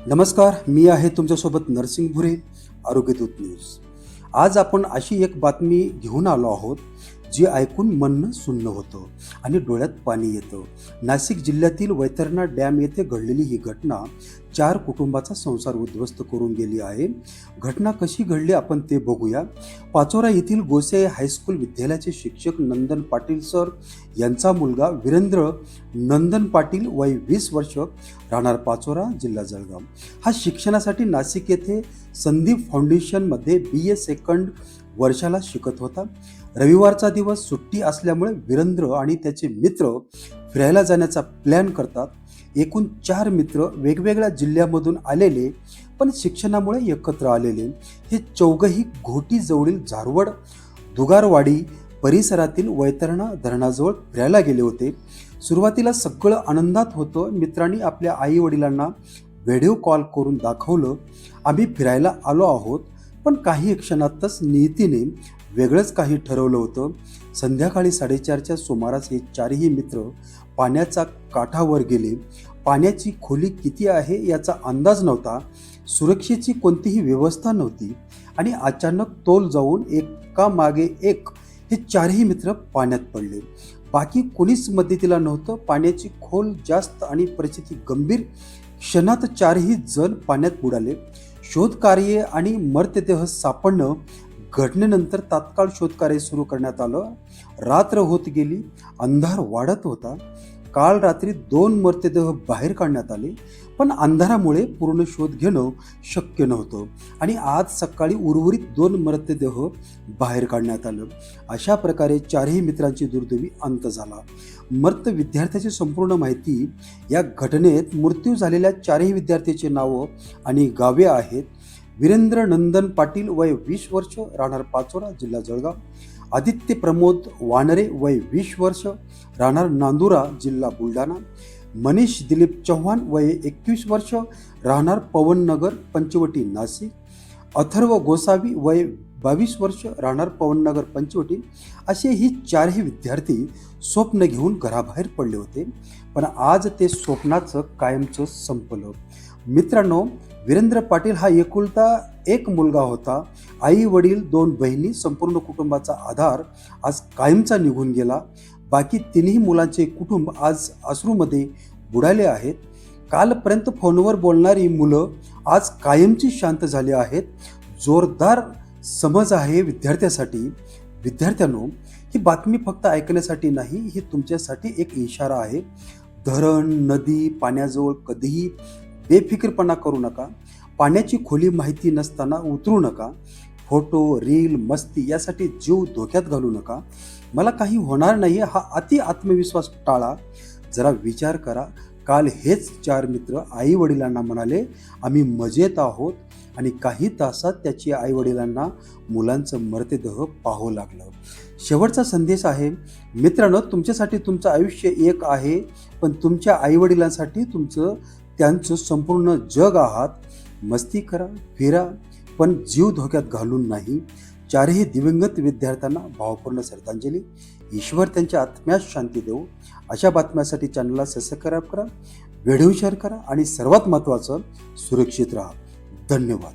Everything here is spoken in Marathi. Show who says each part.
Speaker 1: नमस्कार, मी आहे तुमच्यासोबत नरसिंग भुरे, आरोग्यदूत न्यूज. आज आपण अशी एक बातमी घेऊन आलो आहोत जी ऐकून मन सुन्न होतं आणि डोळ्यात पाणी येतं. नाशिक जिल्ह्यातील वैतरणा डॅम येथे घडलेली ही घटना 4 कुटुंबाचा संसार उद्ध्वस्त करून गेली आहे. घटना कशी घडली आपण ते बघूया. पाचोरा येथील गोसे हायस्कूल विद्यालयाचे शिक्षक नंदन पाटील सर यांचा मुलगा वीरेंद्र नंदन पाटील वय 20 वर्ष, राहणार पाचोरा, जिल्हा जळगाव, हा शिक्षणासाठी नाशिक येथे संदीप फाउंडेशनमध्ये BA सेकंड वर्षाला शिकत होता. रविवारचा दिवस सुट्टी असल्यामुळे वीरेंद्र आणि त्याचे मित्र फिरायला जाण्याचा प्लॅन करतात. एकूण 4 मित्र वेगवेगळ्या जिल्ह्यामधून आलेले पण शिक्षणामुळे एकत्र आलेले हे चौघही घोटी जवळील झारवड दुगारवाडी परिसरातील वैतरणा धरणाजवळ फिरायला गेले होते. सुरुवातीला सगळं आनंदात होतं. मित्रांनी आपल्या आई वडिलांना व्हिडिओ कॉल करून दाखवलं, आम्ही फिरायला आलो आहोत. पण काही क्षणातच नियतीने वेगळंच काही ठरवलं होतं. संध्याकाळी 4:30च्या सुमारास हे 4ही मित्र पाण्याच्या काठावर गेले. पाण्याची खोली किती आहे याचा अंदाज नव्हता, सुरक्षेची कोणतीही व्यवस्था नव्हती आणि अचानक तोल जाऊन एकामागे एक हे 4ही मित्र पाण्यात पडले. बाकी कोणीच मदतीला नव्हतं. पाण्याची खोल जास्त आणि परिस्थिती गंभीर. क्षणात 4ही जण पाण्यात बुडाले. शोधकार्य आणि मृतदेह सापडणं. घटनेनंतर तात्काळ शोधकार्य सुरू करण्यात आलं. रात्र होत गेली, अंधार वाढत होता. काल रात्री 2 मृतदेह बाहेर काढण्यात आले, पण अंधारामुळे पूर्ण शोध घेणं शक्य नव्हतं आणि आज सकाळी उर्वरित 2 मृतदेह बाहेर काढण्यात आलं. अशा प्रकारे 4ही मित्रांची दुर्दैवी अंत झाला. मृत विद्यार्थ्याची संपूर्ण माहिती. या घटनेत मृत्यू झालेल्या 4ही विद्यार्थ्यांची नावं आणि गावे आहेत. वीरेंद्र नंदन पाटील वय 20 वर्ष, राहणार पाचोरा, जिल्हा जळगाव. आदित्य प्रमोद वानरे वय 20 वर्ष, राहणार नांदुरा, जिल्हा बुलढाणा. मनीष दिलीप चव्हाण वय 21 वर्ष, राहणार पवननगर, पंचवटी, नाशिक. अथर्व गोसावी वय 22 वर्ष, राहणार पवननगर, पंचवटी. असे ही 4ही विद्यार्थी स्वप्न घेऊन घराबाहेर पडले होते, पण आज ते स्वप्नाचं कायमचं संपलं. मित्रांनो, वीरेंद्र पाटील हा एकुलता एक मुलगा होता. आई वडील, 2 बहिणी, संपूर्ण कुटुंबाचा आधार आज कायमचा निघून गेला. बाकी 3ही मुलांचे कुटुंब आज अश्रूमध्ये बुडाले आहेत. कालपर्यंत फोनवर बोलणारी मुलं आज कायमची शांत झाली आहेत. जोरदार समज आहे विद्यार्थ्यासाठी. विद्यार्थ्यांनो, ही बातमी फक्त ऐकण्यासाठी नाही, ही तुमच्यासाठी एक इशारा आहे. धरण, नदी, पाण्याजवळ कधीही बेफिकीरपणा करू नका. पाण्याची खोली माहिती नसताना उतरू नका. फोटो, रील, मस्ती यासाठी जीव धोक्यात घालू नका. मला काही होणार नाही हा अति आत्मविश्वास टाळा. जरा विचार करा. काल हेच 4 मित्र आई वडिलांना म्हणाले, आम्ही मजेत आहोत, आणि काही तासात त्याची आई वडिलांना मुलांचं मृतदेह पाहावं लागलं. शेवटचा संदेश आहे मित्रांनो, तुमच्यासाठी तुमचं आयुष्य एक आहे, पण तुमच्या आई वडिलांसाठी त्यांचं संपूर्ण जग आहात. मस्ती करा, फिरा, पण जीव धोक्यात घालून नाही. 4ही दिवंगत विद्यार्थ्यांना भावपूर्ण श्रद्धांजली. ईश्वर त्यांच्या आत्म्यास शांती देवो. अशा बातम्यांसाठी चॅनलला सबस्क्राईब करा, व्हिडिओ शेअर करा आणि सर्वात महत्त्वाचं, सुरक्षित राहा. धन्यवाद.